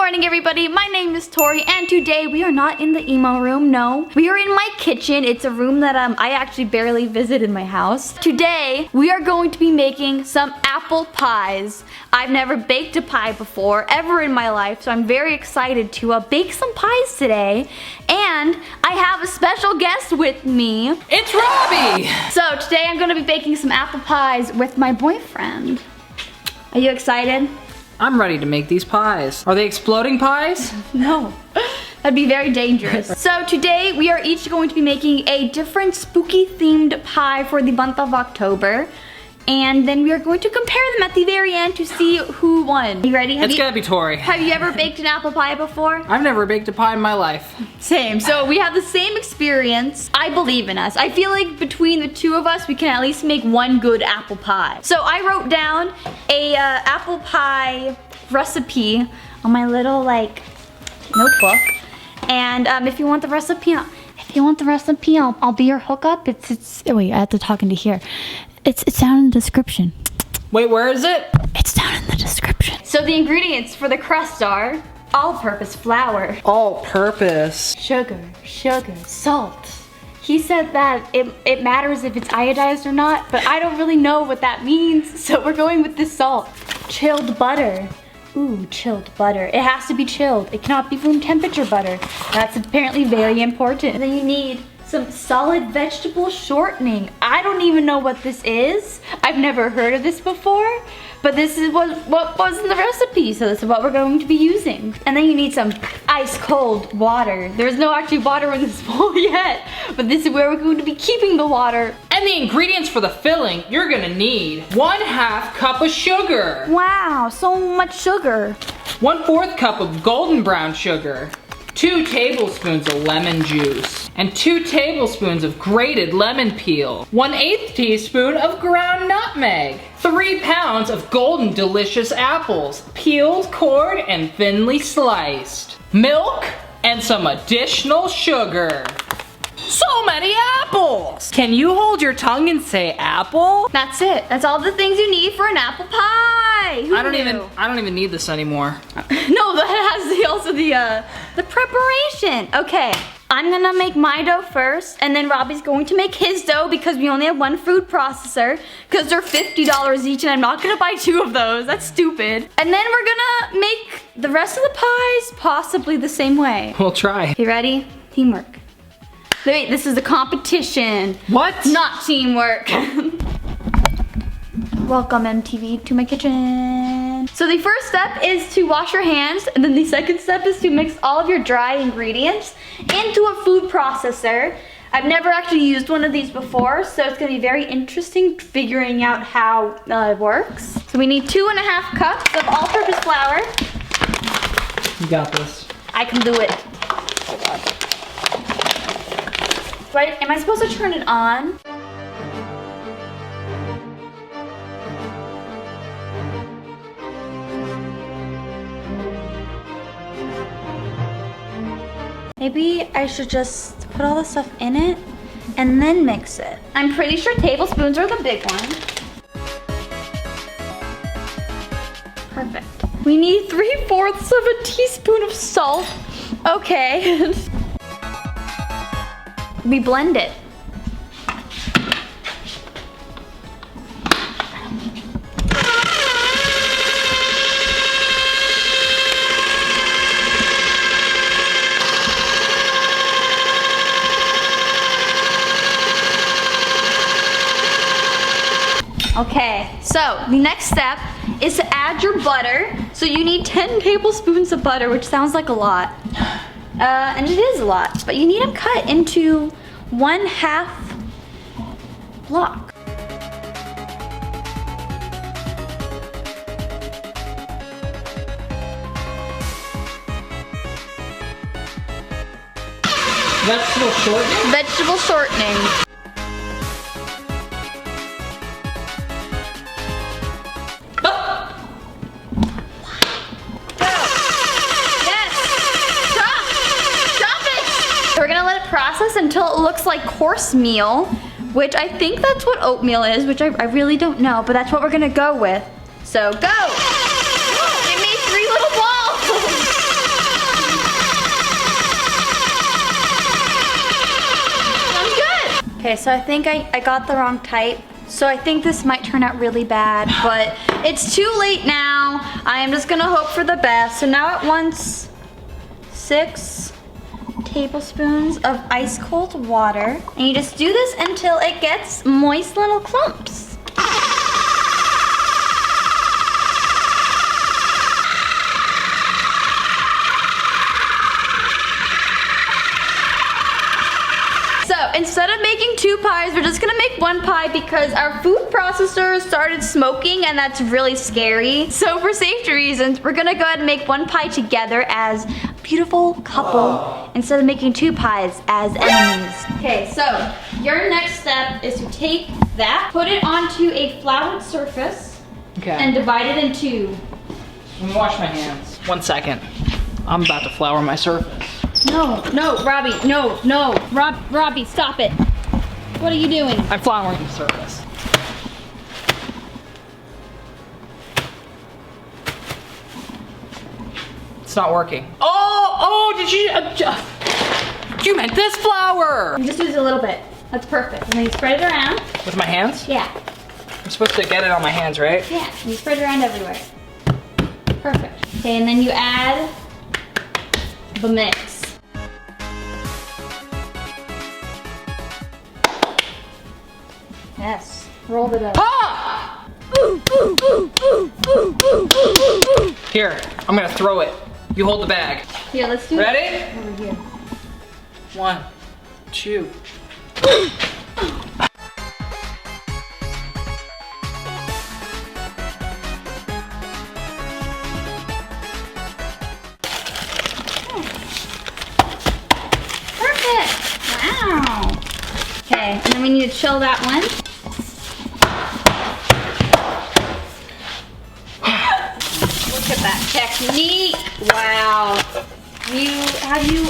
morning, everybody. My name is Tori, and today we are not in the emo room. No, we are in my kitchen. It's a room that I actually barely visit in my house. Today we are going to be making some apple pies. I've never baked a pie before ever in my life, so I'm very excited to bake some pies today. And I have a special guest with me. It's Robby! So today I'm going to be baking some apple pies with my boyfriend. Are you excited? I'm ready to make these pies. Are they exploding pies? No, that'd be very dangerous. So today we are each going to be making a different spooky themed pie for the month of October. And then we are going to compare them at the very end to see who won. You ready? It's gotta be Tori. Have you ever baked an apple pie before? I've never baked a pie in my life. Same, so we have the same experience. I believe in us. I feel like between the two of us, we can at least make one good apple pie. So I wrote down a apple pie recipe on my little notebook. And if you want the recipe, I'll be your hookup. Oh wait, I have to talk into here. It's down in the description. Wait, where is it? It's down in the description. So the ingredients for the crust are all-purpose flour. All-purpose. Sugar, salt. He said that it matters if it's iodized or not, but I don't really know what that means, so we're going with this salt. Chilled butter. Ooh, chilled butter. It has to be chilled. It cannot be room temperature butter. That's apparently very important. And then you need some solid vegetable shortening. I don't even know what this is. I've never heard of this before, but this is what was in the recipe, so this is what we're going to be using. And then you need some ice cold water. There's no actually water in this bowl yet, but this is where we're going to be keeping the water. And the ingredients for the filling, you're gonna need 1/2 cup of sugar. Wow, so much sugar. 1/4 cup of golden brown sugar. 2 tablespoons of lemon juice, and 2 tablespoons of grated lemon peel, 1/8 teaspoon of ground nutmeg, 3 pounds of golden delicious apples, peeled, cored, and thinly sliced, milk, and some additional sugar. So many apples! Can you hold your tongue and say apple? That's it. That's all the things you need for an apple pie. Who I don't knew? even need this anymore. No, that has also the preparation. Okay, I'm gonna make my dough first, and then Robby's going to make his dough because we only have one food processor, because they're $50 each, and I'm not gonna buy 2 of those. That's stupid. And then we're gonna make the rest of the pies possibly the same way. We'll try. You ready? Teamwork. Wait, this is a competition. What? Not teamwork. Welcome, MTV, to my kitchen. So the first step is to wash your hands, and then the second step is to mix all of your dry ingredients into a food processor. I've never actually used one of these before, so it's gonna be very interesting figuring out how it works. So we need 2.5 cups of all-purpose flour. You got this. I can do it. Oh God. Right, am I supposed to turn it on? Maybe I should just put all the stuff in it and then mix it. I'm pretty sure tablespoons are the big one. Perfect. We need 3/4 of a teaspoon of salt. Okay. We blend it. Okay, so the next step is to add your butter. So you need 10 tablespoons of butter, which sounds like a lot. And it is a lot, but you need them cut into 1/2 block. Vegetable shortening? Vegetable shortening. Process until it looks like coarse meal, which I think that's what oatmeal is, which I really don't know, but that's what we're gonna go with. So go! It made 3 little balls! Okay, so I think I got the wrong type. So I think this might turn out really bad, but it's too late now. I am just gonna hope for the best. So now at once, 6 tablespoons of ice cold water. And you just do this until it gets moist little clumps. Instead of making 2 pies, we're just gonna make 1 pie because our food processor started smoking and that's really scary. So for safety reasons, we're gonna go ahead and make 1 pie together as a beautiful couple instead of making 2 pies as enemies. Okay, so your next step is to take that, put it onto a floured surface, and divide it in 2. Let me wash my hands. 1 second. I'm about to flour my surface. No, Robby, no. Robby, stop it. What are you doing? I'm flouring the surface. It's not working. Oh, did you meant this flour? You just use a little bit. That's perfect. And then you spread it around. With my hands? Yeah. I'm supposed to get it on my hands, right? Yeah, you spread it around everywhere. Perfect. Okay, and then you add the mix. Yes, roll it up. Ah! Here, I'm gonna throw it. You hold the bag. Here, let's do Ready? it over here. 1, 2. Perfect. Wow. Okay, and then we need to chill that one. Look at that technique. Wow. Have you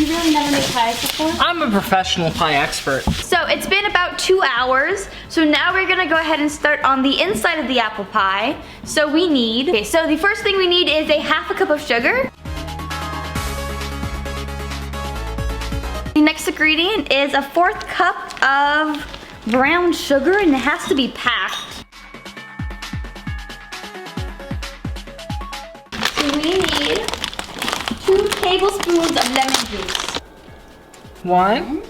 really never made pies before? I'm a professional pie expert. So it's been about 2 hours. So now we're gonna go ahead and start on the inside of the apple pie. So we need, okay, so the first thing we need is a 1/2 cup of sugar. The next ingredient is a 1/4 cup of brown sugar, and it has to be packed. So we need 2 tablespoons of lemon juice. 1,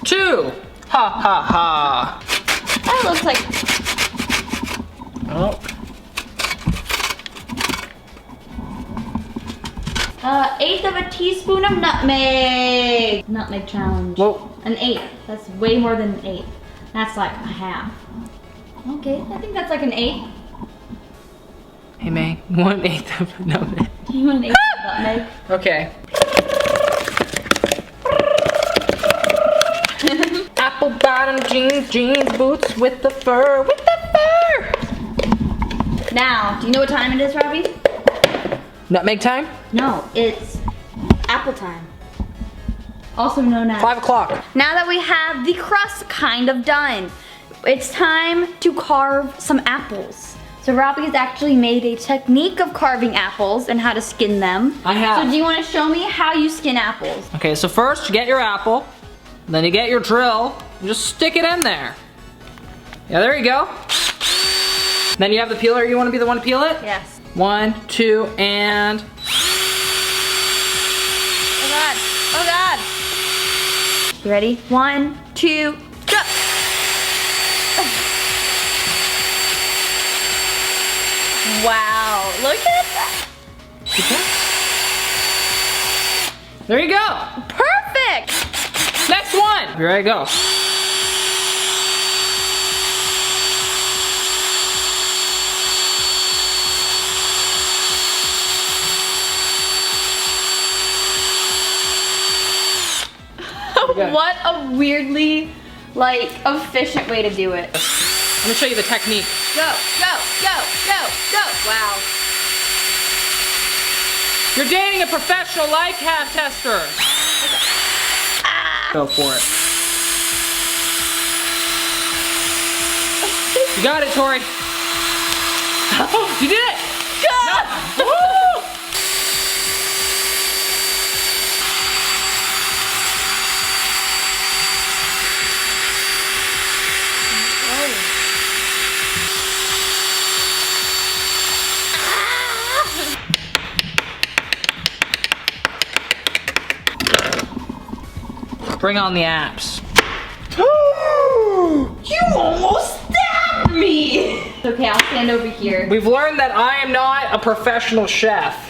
2. Ha ha ha. That looks like, Oh. 1/8 of a teaspoon of nutmeg. Nutmeg challenge. Whoa. An 1/8. That's way more than an 1/8. That's like a 1/2. Okay, I think that's like an 1/8. Hey May, 1/8 of a nutmeg. You want an 1/8 of nutmeg? Okay. Apple bottom jeans, boots with the fur, Now, do you know what time it is, Robby? Nutmeg time? No, it's apple time. Also known as 5 o'clock. Now that we have the crust kind of done, it's time to carve some apples. So Robby has actually made a technique of carving apples and how to skin them. I have. So do you want to show me how you skin apples? Okay, so first you get your apple, then you get your drill, and just stick it in there. Yeah, there you go. Then you have the peeler. You want to be the one to peel it? Yes. 1, 2, and... Oh God, oh God. You ready? 1, 2, go. Wow, look at that. There you go. Perfect. Next one. Here I go. What a weirdly, like, efficient way to do it. Let me show you the technique. Go, go, go, go, go. Wow. You're dating a professional life half tester. Go for it. You got it, Tori. You did it. Go. No. Woo! Bring on the apps. You almost stabbed me! Okay, I'll stand over here. We've learned that I am not a professional chef.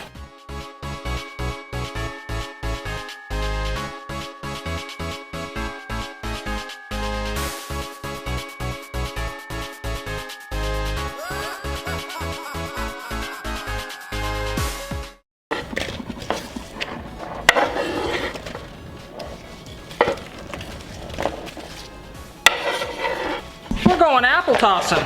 We're going apple tossing.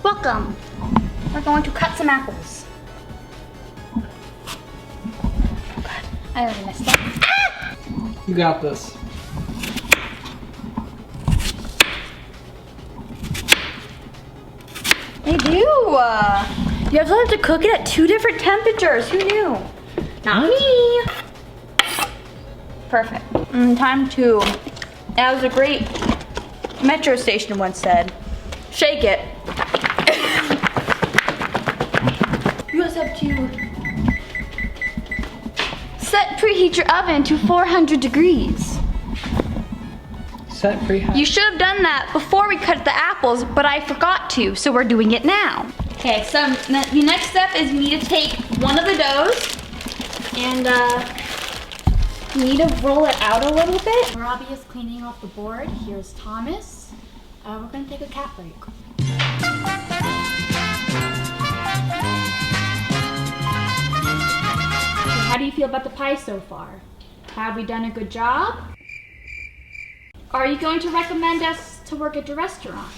Welcome. We're going to cut some apples. Oh God, I already messed up. Ah! You got this. They do. You have to cook it at 2 different temperatures. Who knew? Not me. Perfect. Time to. As a great metro station once said, shake it. You also have to preheat your oven to 400 degrees. Set preheat. You should have done that before we cut the apples, but I forgot to, so we're doing it now. Okay, so the next step is we need to take one of the doughs and we need to roll it out a little bit. Robby is cleaning off the board. Here's Thomas. We're gonna take a cat break. How do you feel about the pie so far? Have we done a good job? Are you going to recommend us to work at your restaurant?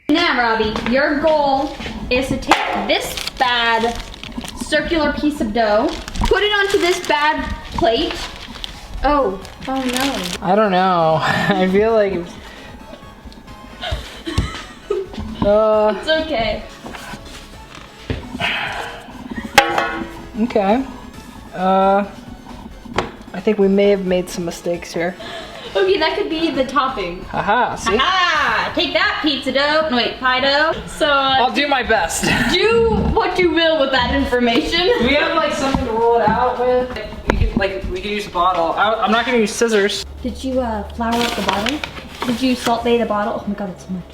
Now, Robby, your goal is to take this bad circular piece of dough, put it onto this bad plate. Oh no. I don't know. I feel like It's okay. Okay. I think we may have made some mistakes here. Okay, that could be the topping. Haha, see? Ah, take that pizza dough. No, wait, pie dough. So I'll do my best. do what you will with that information. Do we have like something to roll it out with? We could use a bottle. I'm not gonna use scissors. Did you flour up the bottle? Did you salt bay the bottle? Oh my God, it's so much.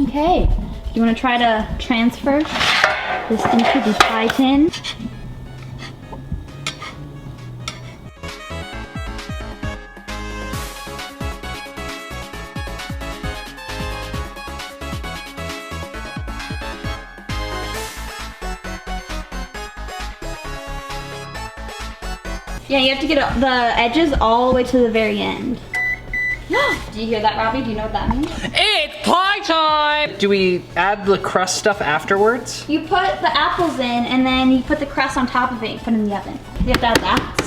Okay, you want to try to transfer this into the pie tin? Yeah, you have to get the edges all the way to the very end. Do you hear that, Robby? Do you know what that means? It's pie time! Do we add the crust stuff afterwards? You put the apples in and then you put the crust on top of it and put it in the oven. You have to add that.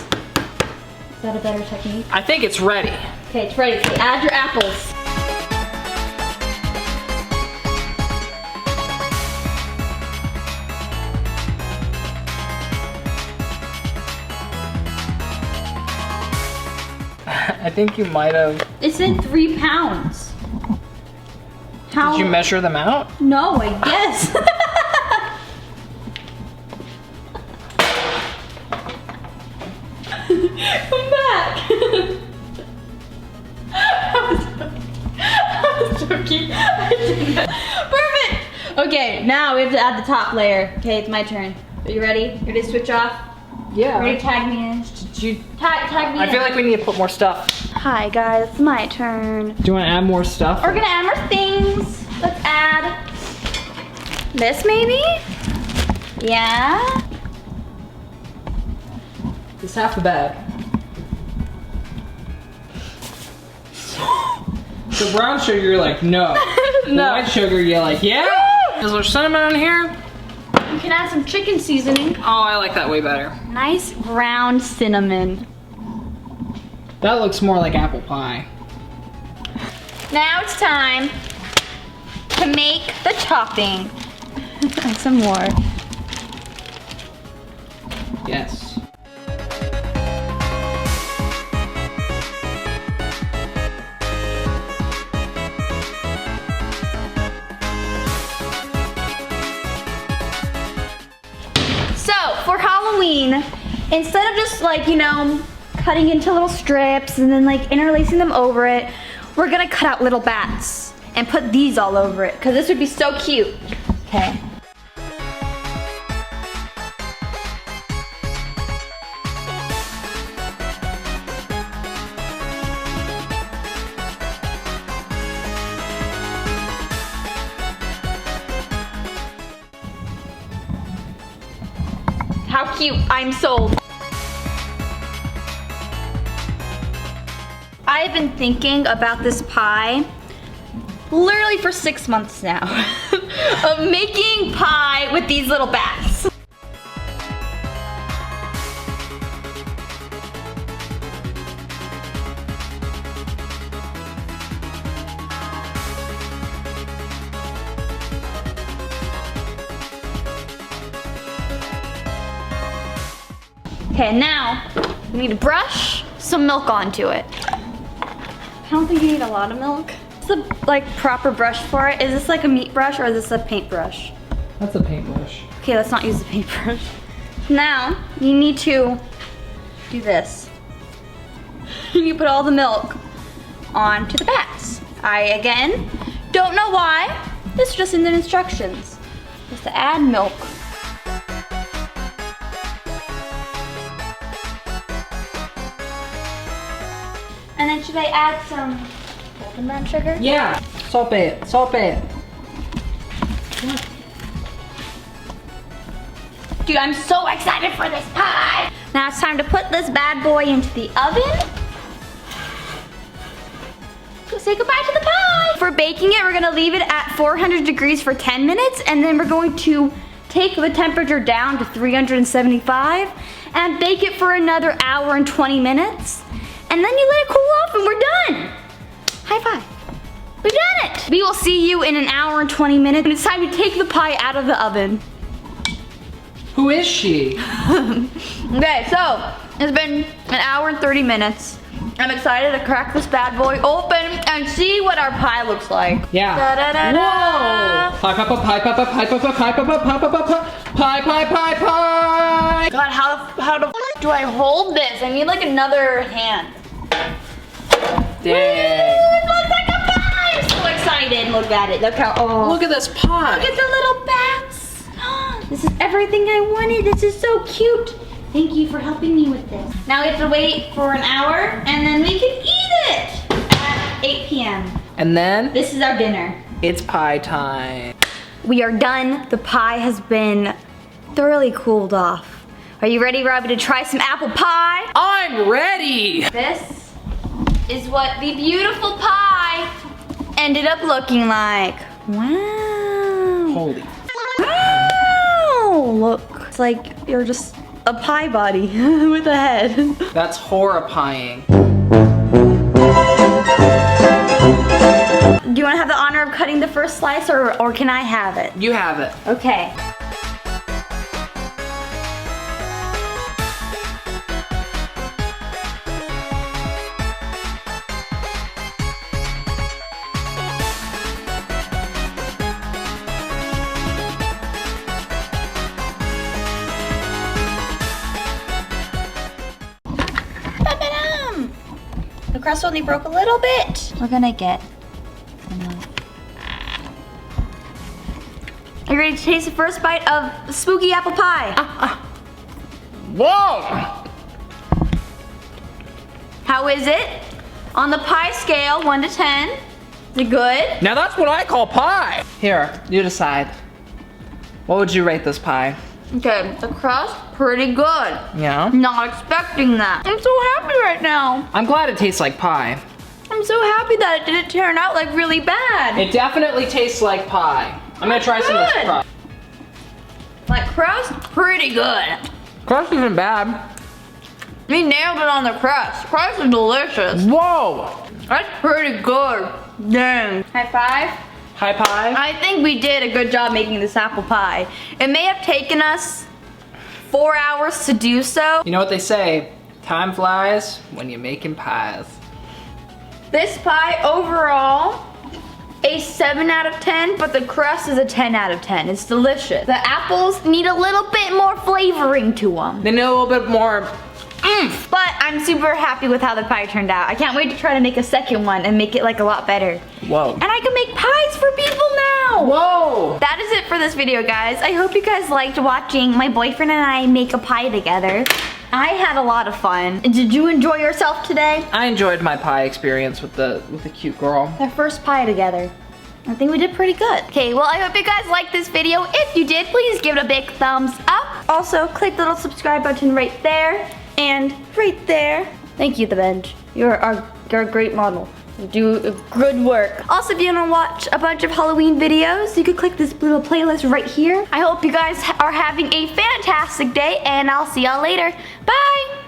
Is that a better technique? I think it's ready. Okay, it's ready. So add your apples. I think you might have. It said 3 pounds. How? Did you measure them out? No, I guess. Come back. I was joking. I did that. Perfect. Okay, now we have to add the top layer. Okay, it's my turn. Are you ready? Ready to switch off? Yeah. Ready to tag me in? Tag me in. I feel like we need to put more stuff. Hi guys, it's my turn. Do you want to add more stuff? We're gonna add more things. Let's add this maybe? Yeah. It's half the bag. The brown sugar, you're like, no. The white sugar, you're like, yeah. Is there cinnamon on here? You can add some chicken seasoning. Oh, I like that way better. Nice ground cinnamon. That looks more like apple pie. Now it's time to make the topping. And some more. Yes. thinking, instead of just like, you know, cutting into little strips and then like interlacing them over it, we're gonna cut out little bats and put these all over it, because this would be so cute. Okay. How cute, I'm sold. I've been thinking about this pie literally for 6 months now of making pie with these little bats. Okay, now we need to brush some milk onto it. I don't think you need a lot of milk. What's the like proper brush for it? Is this like a meat brush or is this a paintbrush? That's a paintbrush. Okay, let's not use the paintbrush. Now, you need to do this. You put all the milk onto the bats. I, again, don't know why. This is just in the instructions. Just to add milk. And then should I add some golden brown sugar? Yeah, salt it, salt it. Dude, I'm so excited for this pie. Now it's time to put this bad boy into the oven. Go say goodbye to the pie. For baking it, we're gonna leave it at 400 degrees for 10 minutes, and then we're going to take the temperature down to 375 and bake it for another hour and 20 minutes. And then you let it cool off and we're done. High five. We've done it. We will see you in an hour and 20 minutes. And it's time to take the pie out of the oven. Who is she? Okay, so it's been an hour and 30 minutes. I'm excited to crack this bad boy open and see what our pie looks like. Yeah. Da-da-da-da. Whoa! Pie, pie, pie, pie, pie, pie, pie, pie, pie, pie, pie, pie, pie, pie, pie. God, how the f do I hold this? I need like another hand. Dang. It looks like a pie! I'm so excited. Look at it. Look how, oh. Look at this pie. Look at the little bats. This is everything I wanted. This is so cute. Thank you for helping me with this. Now we have to wait for an hour and then we can eat it at 8 p.m. And then This is our dinner. it's pie time. We are done. The pie has been thoroughly cooled off. Are you ready, Robby, to try some apple pie? I'm ready. This is what the beautiful pie ended up looking like. Wow. Holy. Wow. Look, it's like you're just a pie body with a head. That's horrifying. Do you want to have the honor of cutting the first slice or can I have it? You have it. Okay. The crust only broke a little bit. We're gonna get Are you ready to taste the first bite of spooky apple pie? Whoa! How is it? On the pie scale, 1 to 10. Is it good? Now that's what I call pie. Here, you decide. What would you rate this pie? Okay, the crust, pretty good. Yeah? Not expecting that. I'm so happy right now. I'm glad it tastes like pie. I'm so happy that it didn't turn out like really bad. It definitely tastes like pie. I'm gonna try some of this Good. crust. Like crust, pretty good. Crust isn't bad. We nailed it on the crust. Crust is delicious. Whoa! That's pretty good. Dang. High five. High pie? I think we did a good job making this apple pie. It may have taken us 4 hours to do so. You know what they say, time flies when you're making pies. This pie overall a 7 out of 10, but the crust is a 10 out of 10. It's delicious. The apples need a little bit more flavoring to them. They need a little bit more oomph. But I'm super happy with how the pie turned out. I can't wait to try to make a second one and make it like a lot better. Whoa. And I can make pies for people now. Whoa. That is it for this video, guys. I hope you guys liked watching my boyfriend and I make a pie together. I had a lot of fun. Did you enjoy yourself today? I enjoyed my pie experience with the cute girl. Our first pie together. I think we did pretty good. Okay, well, I hope you guys liked this video. If you did, please give it a big thumbs up. Also, click the little subscribe button right there and right there. Thank you, The Bench. You're a great model. You do good work. Also, if you want to watch a bunch of Halloween videos, you could click this little playlist right here. I hope you guys are having a fantastic day, and I'll see y'all later. Bye!